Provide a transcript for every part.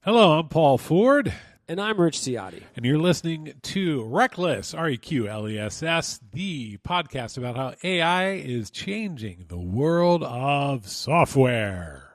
Hello, I'm Paul Ford. And I'm Rich Ciotti. And you're listening to Reqless, Reqless, the podcast about how AI is changing the world of software.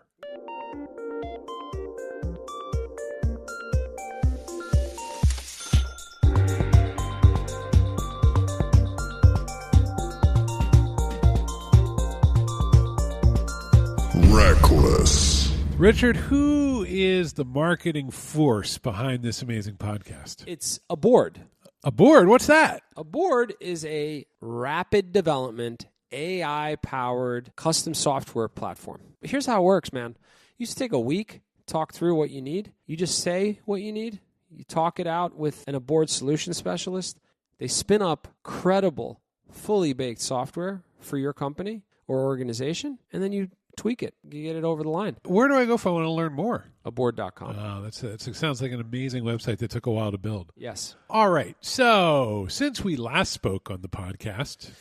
Reqless. Richard, who is the marketing force behind this amazing podcast? It's a board. A board? What's that? A board is a rapid development, AI-powered custom software platform. Here's how it works, man. You just take a week, talk through what you need. You just say what you need. You talk it out with a board solution specialist. They spin up credible, fully baked software for your company or organization, and then you tweak it. You get it over the line. Where do I go if I want to learn more? Aboard.com. Oh, that sounds like an amazing website that took a while to build. Yes. All right. So, since we last spoke on the podcast,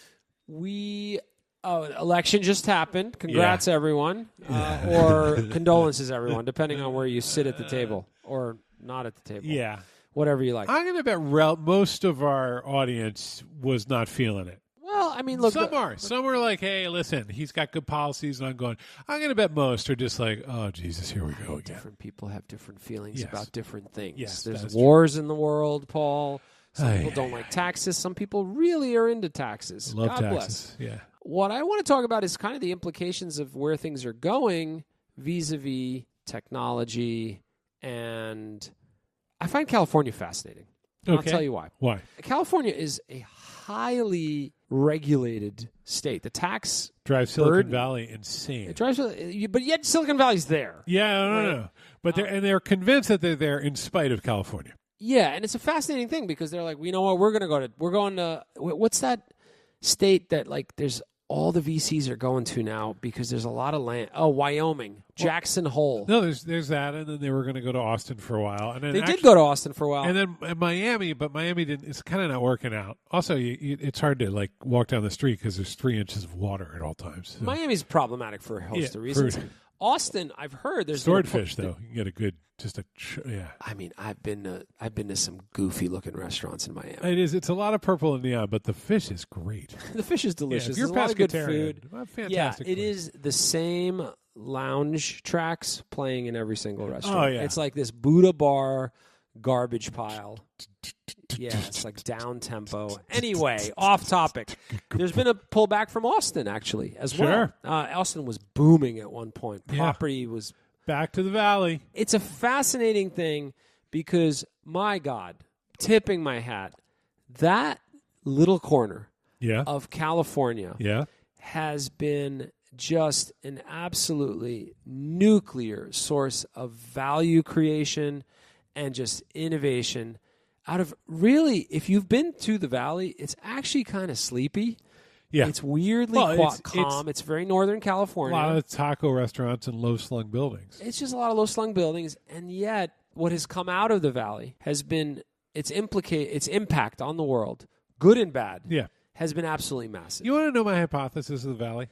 election just happened. Congrats, everyone. Or condolences, everyone, depending on where you sit at the table or not at the table. Yeah. Whatever you like. I'm going to bet most of our audience was not feeling it. Well, I mean, look. Some are. Some were like, hey, listen, he's got good policies. And I'm going to bet most are just like, oh, Jesus, here we go again. Different people have different feelings about different things. Yes, there's wars in the world, Paul. Some people don't like taxes. Some people really are into taxes. Love God taxes. Bless. Yeah. What I want to talk about is kind of the implications of where things are going vis-a-vis technology. And I find California fascinating. Okay. I'll tell you why. Why? California is a highly regulated state. The tax drives Silicon Valley insane. It drives, but yet Silicon Valley's there. Yeah, no. But they're convinced that they're there in spite of California. Yeah, and it's a fascinating thing because they're like, you know what, we're going to what's that state that like there's all the VCs are going to now because there's a lot of land. Oh, Wyoming, Jackson Hole. No, there's that, and then they were going to go to Austin for a while, and then they did go to Austin for a while, and then Miami, but Miami didn't. It's kind of not working out. Also, it's hard to like walk down the street because there's 3 inches of water at all times. So. Miami's problematic for a host of reasons. Austin, I've heard there's swordfish though. You can get a good I mean, I've been to some goofy looking restaurants in Miami. It is. It's a lot of purple and neon, but the fish is great. The fish is delicious. Yeah, if you're There's a lot of good food. Fantastic. Yeah, it is the same lounge tracks playing in every single restaurant. Oh yeah, it's like this Buddha bar garbage pile. Yeah, it's like down tempo. Anyway, off topic. There's been a pullback from Austin actually as well. Austin was booming at one point. Property was back to the valley. It's a fascinating thing because, my God, tipping my hat, that little corner of California has been just an absolutely nuclear source of value creation and just innovation. Out of really, if you've been to the valley, it's actually kind of sleepy. Yeah. It's weirdly calm. It's very Northern California. A lot of taco restaurants and low-slung buildings. It's just a lot of low-slung buildings, and yet what has come out of the valley has been its impact on the world, good and bad, has been absolutely massive. You want to know my hypothesis of the valley?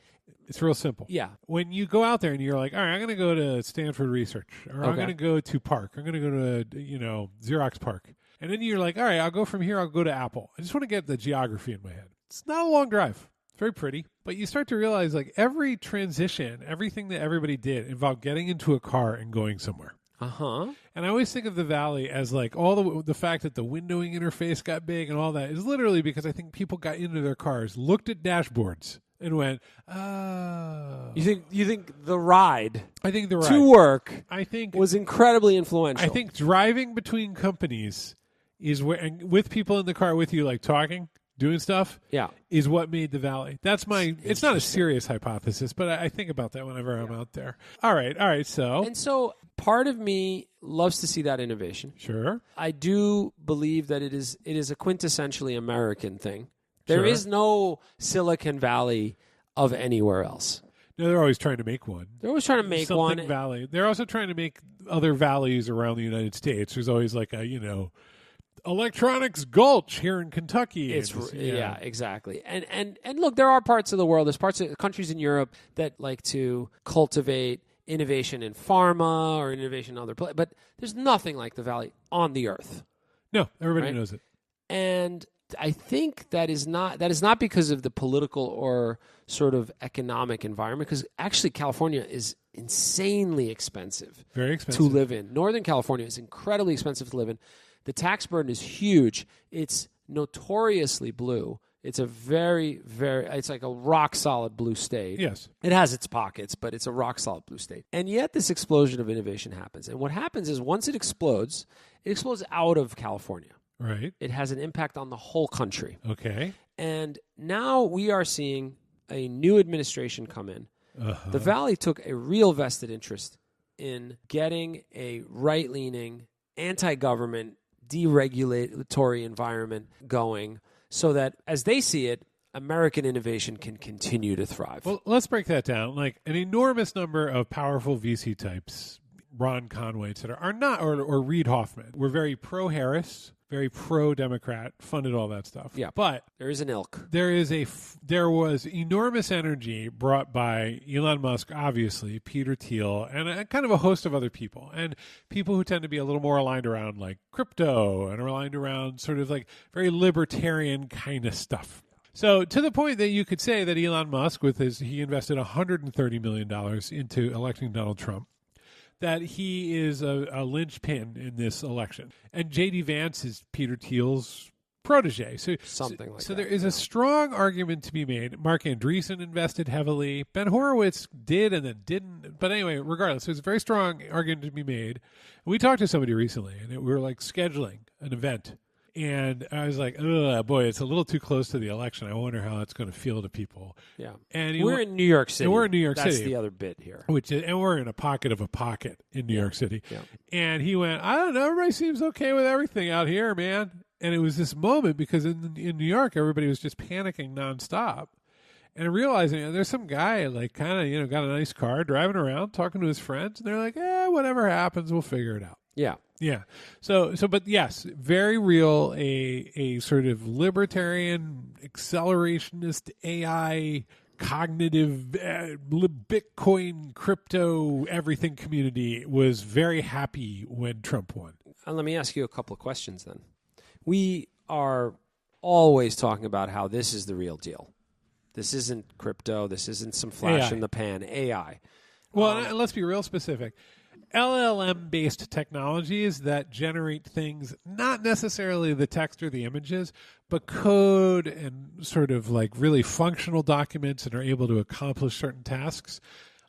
It's real simple. Yeah. When you go out there and you're like, all right, I'm going to go to Stanford Research, or I'm going to go to Park, I'm going to go to Xerox Park. And then you're like, all right, I'll go from here, I'll go to Apple. I just want to get the geography in my head. It's not a long drive. It's very pretty. But you start to realize like every transition, everything that everybody did involved getting into a car and going somewhere. Uh-huh. And I always think of the valley as like all the fact that the windowing interface got big and all that is literally because I think people got into their cars, looked at dashboards, and went, oh. You think the ride? I think the ride to work was incredibly influential. I think driving between companies is where, and with people in the car with you, like talking, doing stuff, is what made the valley. That's it's not a serious hypothesis, but I think about that whenever I'm out there. All right. So part of me loves to see that innovation. Sure. I do believe that it is a quintessentially American thing. There is no Silicon Valley of anywhere else. No, they're always trying to make one. They're always trying to make one. Valley. They're also trying to make other valleys around the United States. There's always like a, Electronics Gulch here in Kentucky. Yeah, exactly. And look, there are parts of the world, there's parts of countries in Europe that like to cultivate innovation in pharma or innovation in other places, but there's nothing like the Valley on the earth. No, everybody knows it. And I think that is not because of the political or sort of economic environment, because actually California is insanely expensive. Very expensive. To live in. Northern California is incredibly expensive to live in. The tax burden is huge. It's notoriously blue. It's a very, it's like a rock-solid blue state. Yes. It has its pockets, but it's a rock-solid blue state. And yet this explosion of innovation happens. And what happens is once it explodes out of California. Right. It has an impact on the whole country. Okay. And now we are seeing a new administration come in. Uh-huh. The Valley took a real vested interest in getting a right-leaning, anti-government, deregulatory environment going, so that, as they see it, American innovation can continue to thrive. Well, let's break that down. Like an enormous number of powerful VC types, Ron Conway, et cetera, are not, or Reid Hoffman, were very pro-Harris, very pro-Democrat, funded all that stuff. Yeah, but there is an ilk. There was enormous energy brought by Elon Musk, obviously, Peter Thiel, and kind of a host of other people, and people who tend to be a little more aligned around like crypto and aligned around sort of like very libertarian kind of stuff. So to the point that you could say that Elon Musk, he invested $130 million into electing Donald Trump, that he is a linchpin in this election. And J.D. Vance is Peter Thiel's protege. So there is a strong argument to be made. Mark Andreessen invested heavily. Ben Horowitz did and then didn't. But anyway, regardless, there's a very strong argument to be made. And we talked to somebody recently, and we were like scheduling an event. And I was like, oh, boy, it's a little too close to the election. I wonder how it's going to feel to people. Yeah. And we're in New York City. We're in New York City. That's the other bit here. And we're in a pocket of a pocket in New York City. Yeah. And he went, I don't know, everybody seems okay with everything out here, man. And it was this moment because in New York, everybody was just panicking nonstop. And realizing there's some guy like kind of, got a nice car driving around talking to his friends. And they're like, whatever happens, we'll figure it out. Yeah. Yeah. But yes, very real, a sort of libertarian, accelerationist, AI, cognitive, Bitcoin, crypto, everything community was very happy when Trump won. Let me ask you a couple of questions then. We are always talking about how this is the real deal. This isn't crypto. This isn't some flash in the pan. AI. Well, and let's be real specific. LLM-based technologies that generate things, not necessarily the text or the images, but code and sort of like really functional documents and are able to accomplish certain tasks.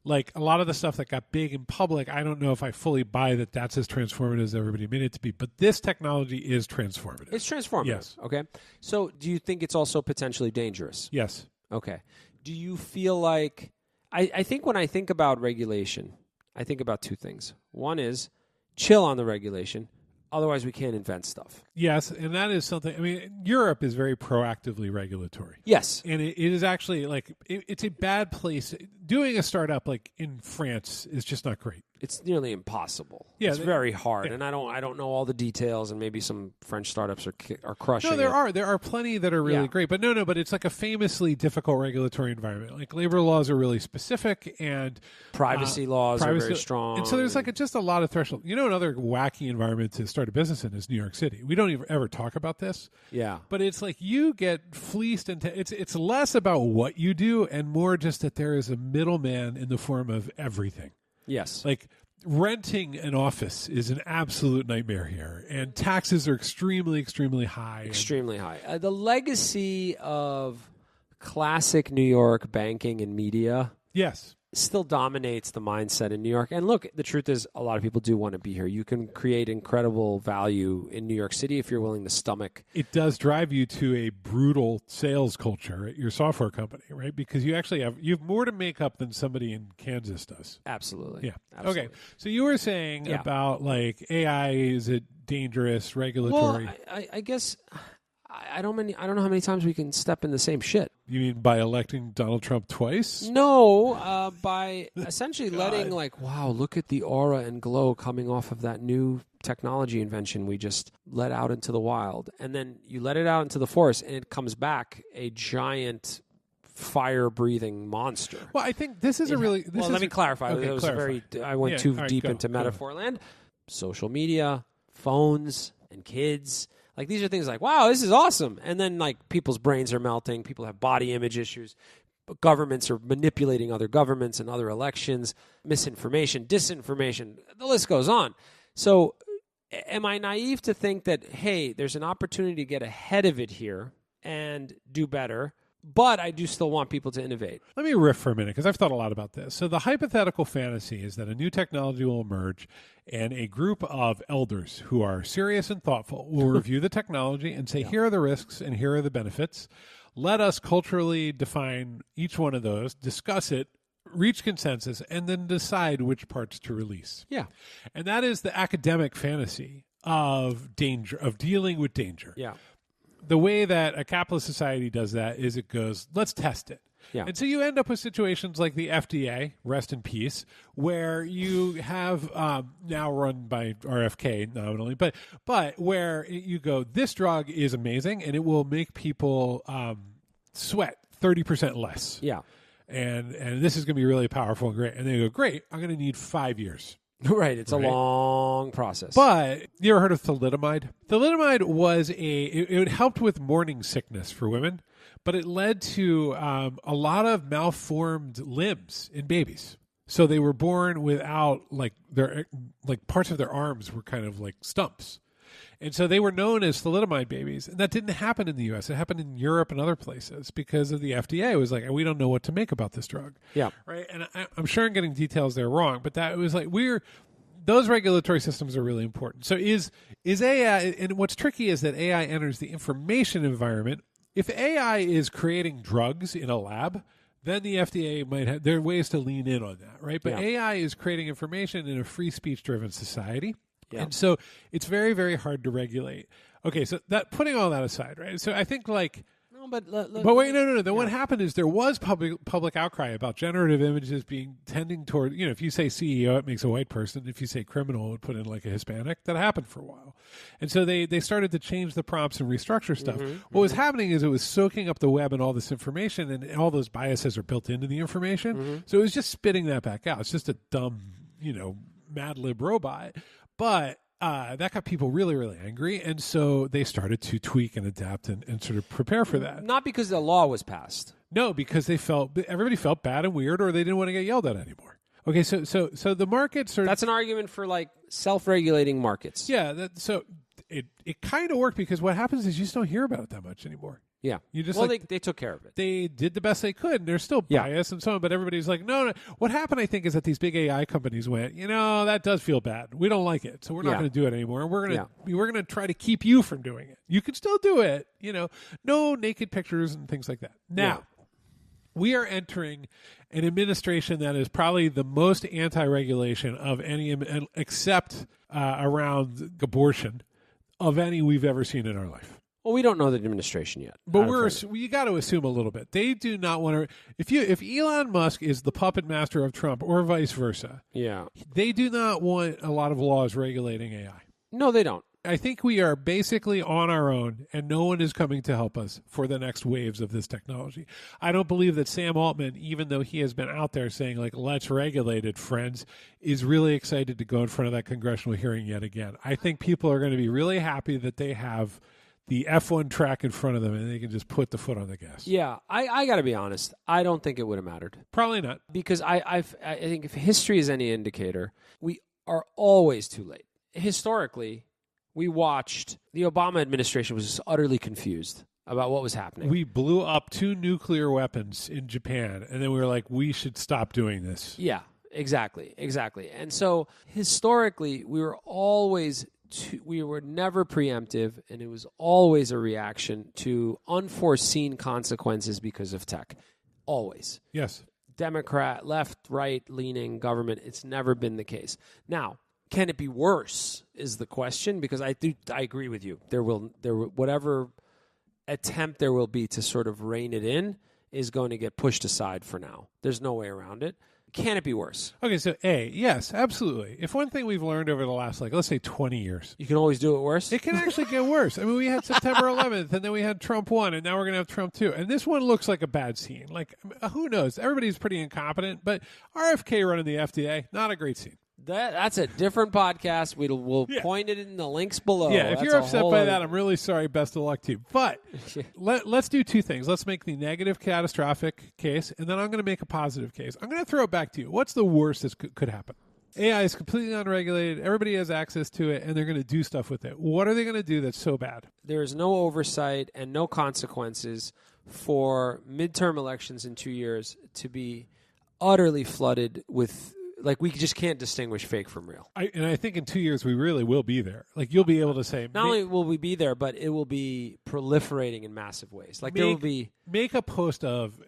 Like a lot of the stuff that got big in public, I don't know if I fully buy that that's as transformative as everybody made it to be, but this technology is transformative. It's transformative. Yes. Okay. So do you think it's also potentially dangerous? Yes. Okay. Do you feel like, I think when I think about regulation, I think about two things. One is chill on the regulation. Otherwise, we can't invent stuff. Yes, and that is something. I mean, Europe is very proactively regulatory. Yes. And it is actually like, it's a bad place. Doing a startup like in France is just not great. It's nearly impossible. Yeah, it's very hard, and I don't know all the details. And maybe some French startups are crushing. No, there are plenty that are really great, but but it's like a famously difficult regulatory environment. Like labor laws are really specific, and privacy laws are very strong. And so there's just a lot of threshold. Another wacky environment to start a business in is New York City. We don't ever talk about this. Yeah, but it's like you get fleeced into. It's less about what you do and more just that there is a middleman in the form of everything. Yes. Like renting an office is an absolute nightmare here, and taxes are extremely, extremely high. Extremely high. The legacy of classic New York banking and media still dominates the mindset in New York. And look, the truth is a lot of people do want to be here. You can create incredible value in New York City if you're willing to stomach. It does drive you to a brutal sales culture at your software company, right? Because you have more to make up than somebody in Kansas does. Absolutely. Yeah. Absolutely. Okay. So you were saying about like AI, is it dangerous, regulatory? Well, I guess I don't know how many times we can step in the same shit. You mean by electing Donald Trump twice? No, by essentially letting wow, look at the aura and glow coming off of that new technology invention we just let out into the wild. And then you let it out into the forest and it comes back a giant fire-breathing monster. Well, I think this is a really... let me clarify. Okay, it was I went too deep into metaphor land. Social media, phones, and kids. Like, these are things like, wow, this is awesome. And then, like, people's brains are melting. People have body image issues. Governments are manipulating other governments and other elections. Misinformation, disinformation. The list goes on. So am I naive to think that, hey, there's an opportunity to get ahead of it here and do better, but I do still want people to innovate? Let me riff for a minute, because I've thought a lot about this. So the hypothetical fantasy is that a new technology will emerge, and a group of elders who are serious and thoughtful will review the technology and say, here are the risks and here are the benefits. Let us culturally define each one of those, discuss it, reach consensus, and then decide which parts to release. Yeah. And that is the academic fantasy of danger, of dealing with danger. Yeah. The way that a capitalist society does that is it goes, let's test it. Yeah. And so you end up with situations like the FDA, rest in peace, where you have now run by RFK nominally, but where you go, this drug is amazing and it will make people sweat 30% less. Yeah. And this is going to be really powerful and great. And they go, great, I'm going to need 5 years. Right, it's a long process. But you ever heard of thalidomide? Thalidomide was it helped with morning sickness for women, but it led to a lot of malformed limbs in babies. So they were born without their parts of their arms were kind of like stumps. And so they were known as thalidomide babies. And that didn't happen in the U.S. It happened in Europe and other places because of the FDA. It was like, we don't know what to make about this drug. Yeah. Right. And I'm sure I'm getting details there wrong, but that was like, those regulatory systems are really important. So is AI, and what's tricky is that AI enters the information environment. If AI is creating drugs in a lab, then the FDA might have, there are ways to lean in on that, right? But AI is creating information in a free speech driven society. Yeah. And so it's very, very hard to regulate. Okay, so that putting all that aside, right? So I think but wait, no. Then what happened is there was public outcry about generative images tending toward, if you say CEO, it makes a white person. If you say criminal, it would put in like a Hispanic. That happened for a while. And so they started to change the prompts and restructure stuff. What was happening is it was soaking up the web and all this information, and all those biases are built into the information. So it was just spitting that back out. It's just a dumb, Mad Lib robot. But that got people really, really angry, and so they started to tweak and adapt and sort of prepare for that. Not because the law was passed. No, because everybody felt bad and weird, or they didn't want to get yelled at anymore. Okay, so the markets are... That's an argument for self-regulating markets. Yeah, it kind of worked, because what happens is you just don't hear about it that much anymore. Yeah. You just they took care of it. They did the best they could, and there's still bias and so on, but everybody's like, no. What happened, I think, is that these big AI companies went, that does feel bad. We don't like it, so we're not going to do it anymore. And we're going to try to keep you from doing it. You can still do it, no naked pictures and things like that. Now, we are entering an administration that is probably the most anti-regulation of any, except around abortion, of any we've ever seen in our life. Well, we don't know the administration yet. But we got to assume a little bit. They do not want to... If Elon Musk is the puppet master of Trump, or vice versa, they do not want a lot of laws regulating AI. No, they don't. I think we are basically on our own, and no one is coming to help us for the next waves of this technology. I don't believe that Sam Altman, even though he has been out there saying, let's regulate it, friends, is really excited to go in front of that congressional hearing yet again. I think people are going to be really happy that they have the F1 track in front of them, and they can just put the foot on the gas. Yeah, I got to be honest. I don't think it would have mattered. Probably not. Because I think if history is any indicator, we are always too late. Historically, we watched the Obama administration was just utterly confused about what was happening. We blew up 2 nuclear weapons in Japan, and then we were like, we should stop doing this. Yeah, exactly. And so historically, we were never preemptive, and it was always a reaction to unforeseen consequences because of tech. Always. Yes. Democrat, left, right leaning government, it's never been the case. Now, can it be worse is the question, because I agree with you. Whatever attempt there will be to sort of rein it in is going to get pushed aside for now. There's no way around it. can it be worse? Okay, so yes, absolutely. If one thing we've learned over the last, let's say 20 years. You can always do it worse? It can actually get worse. I mean, we had September 11th, and then we had Trump 1, and now we're going to have Trump 2. And this one looks like a bad scene. Who knows? Everybody's pretty incompetent, but RFK running the FDA, not a great scene. That's a different podcast. We'll point it in the links below. Yeah, if you're upset by that, I'm really sorry. Best of luck to you. But let's do two things. Let's make the negative catastrophic case, and then I'm going to make a positive case. I'm going to throw it back to you. What's the worst that could happen? AI is completely unregulated. Everybody has access to it, and they're going to do stuff with it. What are they going to do that's so bad? There is no oversight and no consequences for midterm elections in 2 years to be utterly flooded with... we just can't distinguish fake from real. I think in 2 years we really will be there. You'll be able to say... Not only will we be there, but it will be proliferating in massive ways. There will be... Make a post of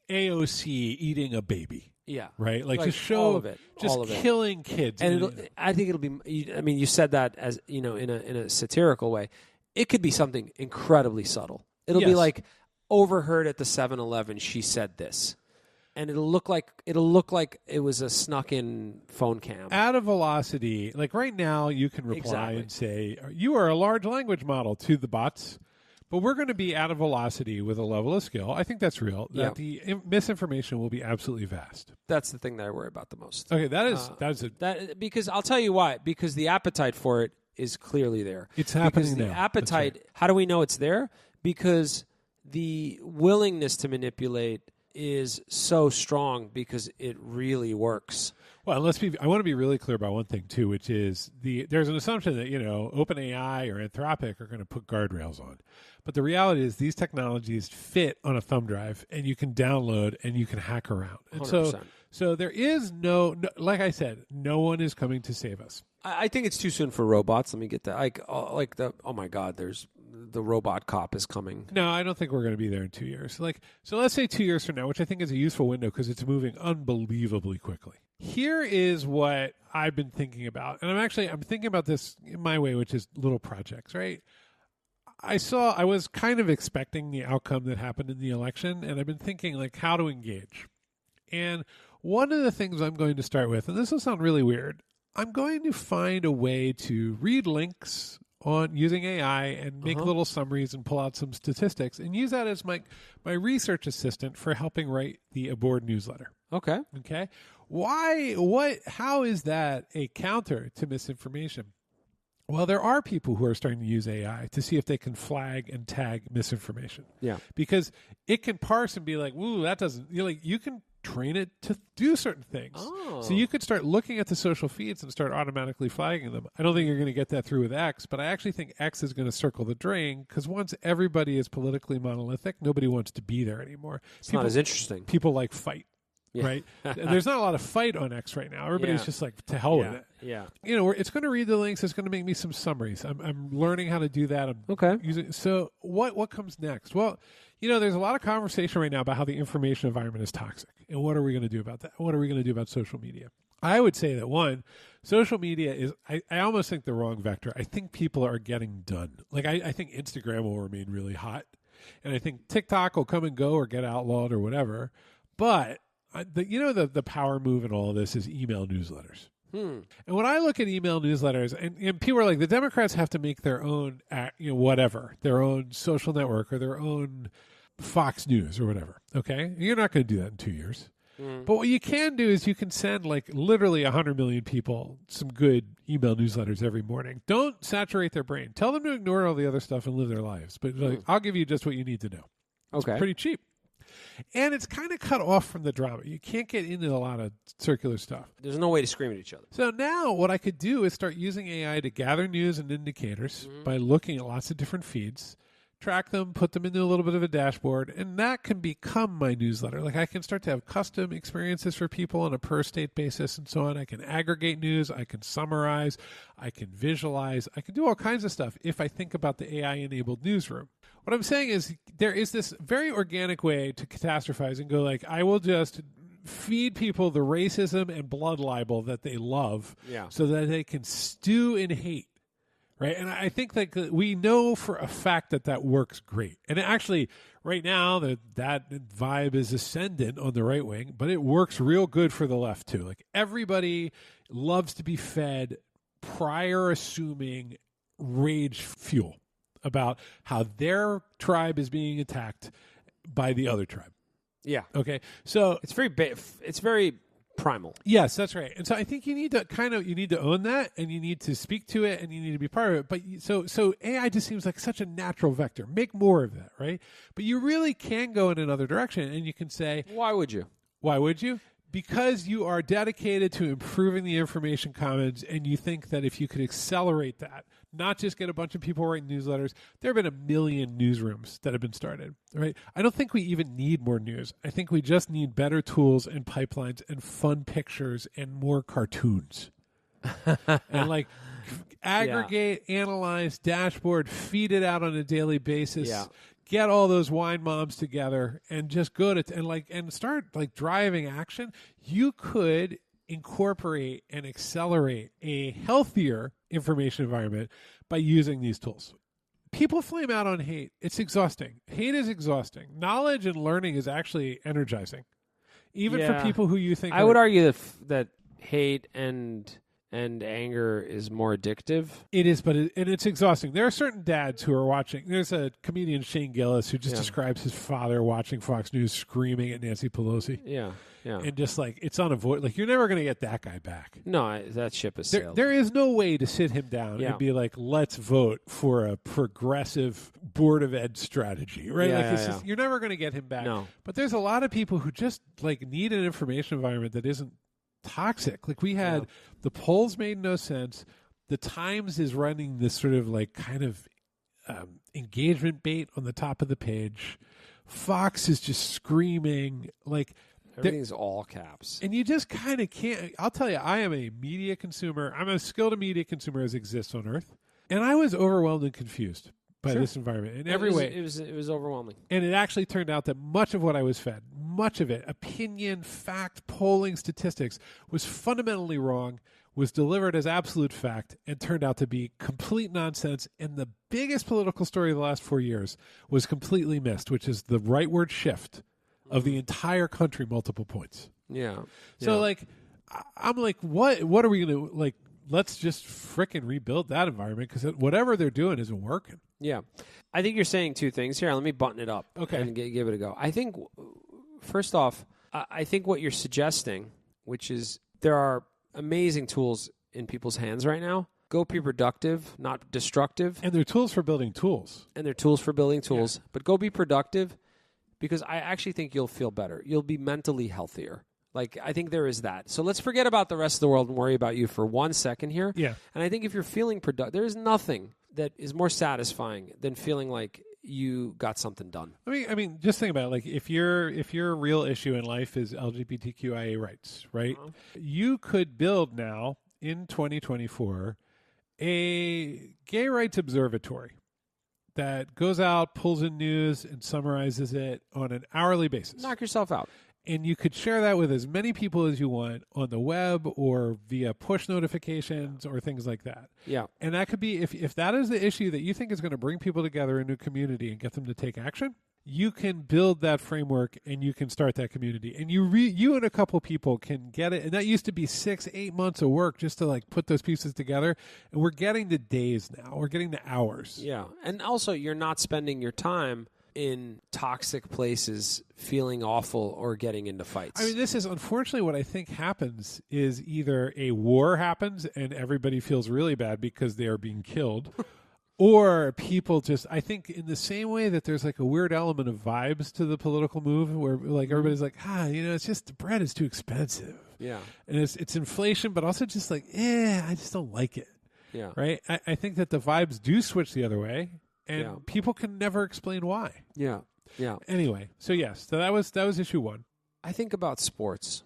AOC eating a baby. Yeah. Right? Just show... all of it. Just all of killing it. kids. And I think it'll be... you said that as, in a satirical way. It could be something incredibly subtle. It'll be overheard at the 7-Eleven, she said this. And it'll look like it was a snuck-in phone cam. At a velocity, right now, you can reply and say, you are a large language model to the bots, but we're going to be at a velocity with a level of skill. I think that's real. That the misinformation will be absolutely vast. That's the thing that I worry about the most. Okay, because I'll tell you why. Because the appetite for it is clearly there. It's happening now. The appetite. Right. How do we know it's there? Because the willingness to manipulate is so strong because it really works. Well, I want to be really clear about one thing too, which is there's an assumption that OpenAI or Anthropic are going to put guardrails on, but the reality is these technologies fit on a thumb drive, and you can download and you can hack around. And 100%. so there is no, like I said, no one is coming to save us. I think it's too soon for robots. Let me get that. Oh my God, there's the robot cop is coming. No, I don't think we're going to be there in 2 years. So let's say 2 years from now, which I think is a useful window because it's moving unbelievably quickly. Here is what I've been thinking about, and I'm thinking about this in my way, which is little projects, right? I was kind of expecting the outcome that happened in the election, and I've been thinking how to engage. And one of the things I'm going to start with, and this will sound really weird, I'm going to find a way to read links on using AI and make little summaries and pull out some statistics and use that as my research assistant for helping write the Aboard newsletter. Okay. How is that a counter to misinformation? Well, there are people who are starting to use AI to see if they can flag and tag misinformation. Yeah. Because it can parse and be like, "Ooh, that doesn't," you can train it to do certain things. Oh. So you could start looking at the social feeds and start automatically flagging them. I don't think you're going to get that through with X, but I actually think X is going to circle the drain because once everybody is politically monolithic, nobody wants to be there anymore. It's not as interesting. People fight. Yeah. Right? And there's not a lot of fight on X right now. Everybody's just to hell with it. Yeah. It's going to read the links. It's going to make me some summaries. I'm learning how to do that. So what comes next? Well, there's a lot of conversation right now about how the information environment is toxic. And what are we going to do about that? What are we going to do about social media? I would say that, one, social media is, I almost think the wrong vector. I think people are getting done. I think Instagram will remain really hot. And I think TikTok will come and go or get outlawed or whatever. But the power move in all of this is email newsletters. And when I look at email newsletters, and people are like, the Democrats have to make their own, their own social network or their own Fox News or whatever. Okay, you're not going to do that in 2 years. But what you can do is you can send literally 100 million people some good email newsletters every morning. Don't saturate their brain. Tell them to ignore all the other stuff and live their lives. But I'll give you just what you need to know. It's pretty cheap. And it's kind of cut off from the drama. You can't get into a lot of circular stuff. There's no way to scream at each other. So now what I could do is start using AI to gather news and indicators by looking at lots of different feeds, track them, put them into a little bit of a dashboard, and that can become my newsletter. I can start to have custom experiences for people on a per state basis and so on. I can aggregate news. I can summarize. I can visualize. I can do all kinds of stuff if I think about the AI-enabled newsroom. What I'm saying is there is this very organic way to catastrophize and go I will just feed people the racism and blood libel that they love so that they can stew in hate, right? And I think that we know for a fact that works great. And actually, right now, that vibe is ascendant on the right wing, but it works real good for the left too. Like everybody loves to be fed prior assuming rage fuel about how their tribe is being attacked by the other tribe. Yeah. Okay. So it's very primal. Yes, that's right. And so I think you need to own that, and you need to speak to it, and you need to be part of it. But so AI just seems like such a natural vector. Make more of that, right? But you really can go in another direction, and you can say, why would you? Why would you? Because you are dedicated to improving the information commons, and you think that if you could accelerate that, not just get a bunch of people writing newsletters. There have been 1 million newsrooms that have been started, right? I don't think we even need more news. I think we just need better tools and pipelines and fun pictures and more cartoons. And like aggregate, analyze, dashboard, feed it out on a daily basis. Yeah. Get all those wine moms together and just go to and start like driving action. You could incorporate and accelerate a healthier information environment by using these tools. People flame out on hate. It's exhausting. Hate is exhausting. Knowledge and learning is actually energizing, even for people who you think. I would argue that hate and anger is more addictive. It is, but it's exhausting. There are certain dads who are watching. There's a comedian, Shane Gillis, who just describes his father watching Fox News screaming at Nancy Pelosi. Yeah. And just like, it's unavoidable. Like, you're never going to get that guy back. No, that ship has sailed. There is no way to sit him down and be like, let's vote for a progressive Board of Ed strategy, right? Just, you're never going to get him back. No. But there's a lot of people who just like need an information environment that isn't toxic. Like we had the polls made no sense. The Times is running this sort of like kind of engagement bait on the top of the page. Fox is just screaming like everything's all caps. And you just kind of can't. I'll tell you, I am a media consumer. I'm as skilled a media consumer as exists on earth. And I was overwhelmed and confused by this environment in every way. It was overwhelming. And it actually turned out that much of what I was fed, much of it, opinion, fact, polling, statistics, was fundamentally wrong, was delivered as absolute fact, and turned out to be complete nonsense. And the biggest political story of the last 4 years was completely missed, which is the rightward shift of the entire country, multiple points. Yeah. So, like, I'm like, what are we going to, like, let's just frickin' rebuild that environment because whatever they're doing isn't working. Yeah. I think you're saying two things here. Let me button it up and give it a go. I think, first off, I think what you're suggesting, which is there are amazing tools in people's hands right now. Go be productive, not destructive. And they're tools for building tools. But go be productive because I actually think you'll feel better. You'll be mentally healthier. Like, I think there is that. So let's forget about the rest of the world and worry about you for 1 second here. Yeah. And I think if you're feeling productive, there is nothing that is more satisfying than feeling like you got something done. I mean, just think about it. Like, if your real issue in life is LGBTQIA rights, right? Uh-huh. You could build now in 2024 a gay rights observatory that goes out, pulls in news, and summarizes it on an hourly basis. Knock yourself out. And you could share that with as many people as you want on the web or via push notifications or things like that. Yeah. And that could be, if that is the issue that you think is going to bring people together into a community and get them to take action, you can build that framework and you can start that community. And you and a couple people can get it. And that used to be 6-8 months of work just to like put those pieces together. And we're getting to days now. We're getting to hours. Yeah. And also you're not spending your time in toxic places feeling awful or getting into fights. I mean, this is unfortunately what I think happens is either a war happens and everybody feels really bad because they are being killed or people just, I think in the same way that there's like a weird element of vibes to the political move where like everybody's like, it's just the bread is too expensive. Yeah. And it's inflation, but also just like, I just don't like it. Yeah. Right? I think that the vibes do switch the other way. And people can never explain why. Yeah, yeah. Anyway, so yes, so that was issue one. I think about sports.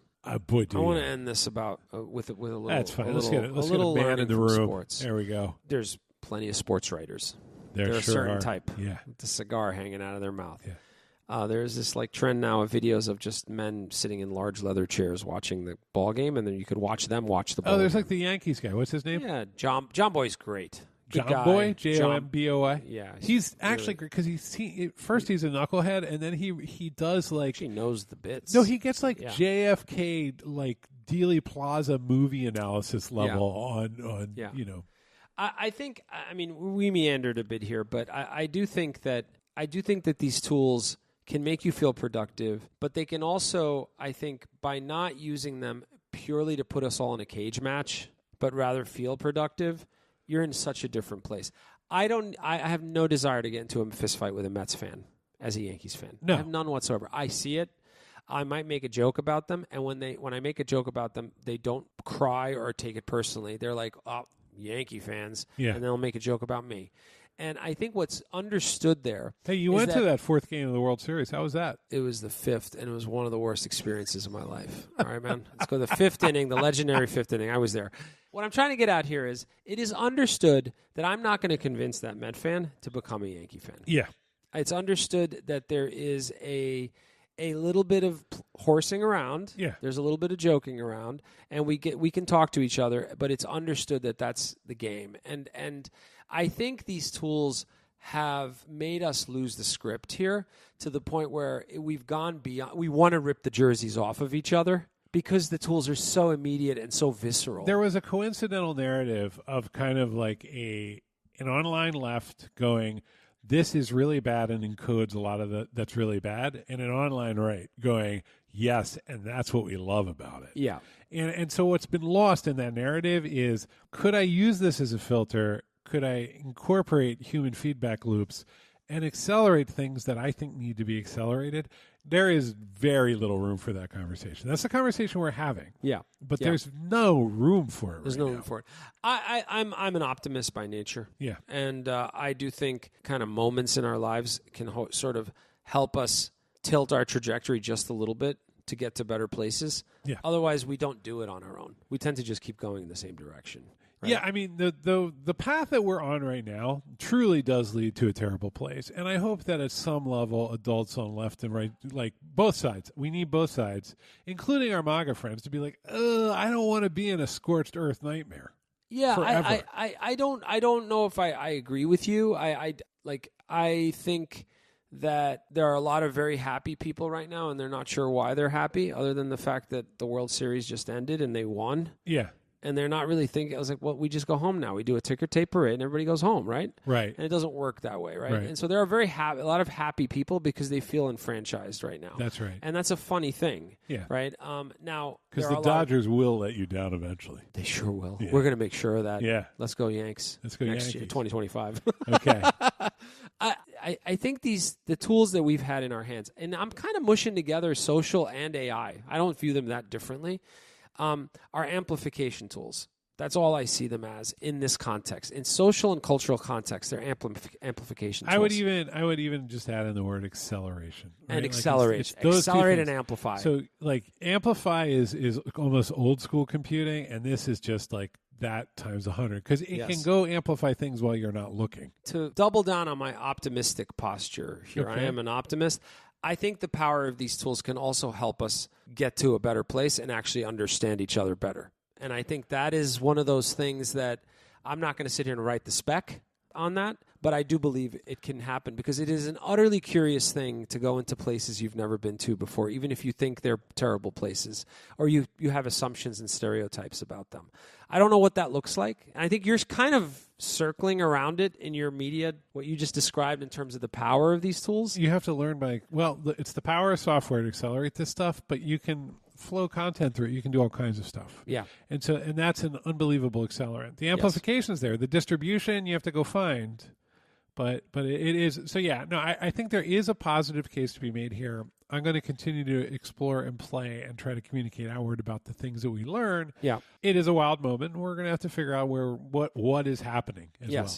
Boy, I want to end this about with a little. That's fine. Let's get a man in the room. Sports. There we go. There's plenty of sports writers. There They're sure a certain are. type. Yeah, with the cigar hanging out of their mouth. Yeah. There's this like trend now of videos of just men sitting in large leather chairs watching the ball game, and then you could watch them watch the ball. Oh, there's game. like the Yankees guy. What's his name? Yeah, John Boy's great. Jomboy, Jomboi. Yeah, he's actually great because he's a knucklehead, and then he does like he knows the bits. No, he gets like JFK like Dealey Plaza movie analysis level on you know. I think we meandered a bit here, but I do think that these tools can make you feel productive, but they can also, I think, by not using them purely to put us all in a cage match, but rather feel productive, you're in such a different place. I have no desire to get into a fist fight with a Mets fan as a Yankees fan. No. I have none whatsoever. I see it. I might make a joke about them, and when I make a joke about them, they don't cry or take it personally. They're like, oh, Yankee fans, and then they'll make a joke about me. And I think what's understood there. Hey, you went to that fourth game of the World Series. How was that? It was the fifth, and it was one of the worst experiences of my life. All right, man. Let's go to the fifth inning, the legendary fifth inning. I was there. What I'm trying to get at here is it is understood that I'm not going to convince that Met fan to become a Yankee fan. Yeah. It's understood that there is a little bit of horsing around. Yeah. There's a little bit of joking around, and we can talk to each other, but it's understood that that's the game. And I think these tools have made us lose the script here to the point where we've gone beyond. We want to rip the jerseys off of each other because the tools are so immediate and so visceral. There was a coincidental narrative of kind of like an online left going, this is really bad and encodes a lot of that's really bad, and an online right going, yes, and that's what we love about it. Yeah. And so what's been lost in that narrative is, could I use this as a filter? Could I incorporate human feedback loops and accelerate things that I think need to be accelerated? There is very little room for that conversation. That's the conversation we're having. Yeah. But there's no room for it. There's no room for it. I'm an optimist by nature. Yeah. And I do think kind of moments in our lives can sort of help us tilt our trajectory just a little bit to get to better places. Yeah. Otherwise, we don't do it on our own. We tend to just keep going in the same direction. Right? Yeah, I mean, the path that we're on right now truly does lead to a terrible place. And I hope that at some level, adults on left and right, like both sides, we need both sides, including our MAGA friends, to be like, I don't want to be in a scorched earth nightmare. Yeah, forever. I don't know if I agree with you. I think that there are a lot of very happy people right now, and they're not sure why they're happy, other than the fact that the World Series just ended and they won. Yeah. And they're not really thinking. I was like, well, we just go home now. We do a ticker tape parade, and everybody goes home, right? Right. And it doesn't work that way, right? And so there are a lot of happy people because they feel enfranchised right now. That's right. And that's a funny thing. Yeah. Right. Now, because the Dodgers will let you down eventually. They sure will. Yeah. We're going to make sure of that. Yeah. Let's go Yanks. Let's go next Yankees. year, 2025. Okay. I think the tools that we've had in our hands, and I'm kind of mushing together social and AI. I don't view them that differently. Are amplification tools. That's all I see them as in this context. In social and cultural context, they're amplification tools. I would even just add in the word acceleration. Right? And accelerate. Accelerate and amplify. So like amplify is almost old school computing, and this is just like that times 100 because it can go amplify things while you're not looking. To double down on my optimistic posture here, I am an optimist. I think the power of these tools can also help us get to a better place and actually understand each other better. And I think that is one of those things that I'm not going to sit here and write the spec on that, but I do believe it can happen because it is an utterly curious thing to go into places you've never been to before, even if you think they're terrible places or you have assumptions and stereotypes about them. I don't know what that looks like. And I think you're kind of circling around it in your media, what you just described in terms of the power of these tools. You have to learn it's the power of software to accelerate this stuff, but you can flow content through it. You can do all kinds of stuff. Yeah. And that's an unbelievable accelerant. The amplification is there. The distribution you have to go find. But it is. So, I think there is a positive case to be made here. I'm going to continue to explore and play and try to communicate outward about the things that we learn. Yeah. It is a wild moment. And we're going to have to figure out what is happening as well.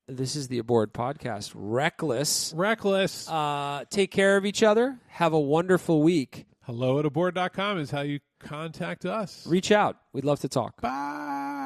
This is the Aboard Podcast. Reqless. Take care of each other. Have a wonderful week. Hello@aboard.com is how you contact us. Reach out. We'd love to talk. Bye.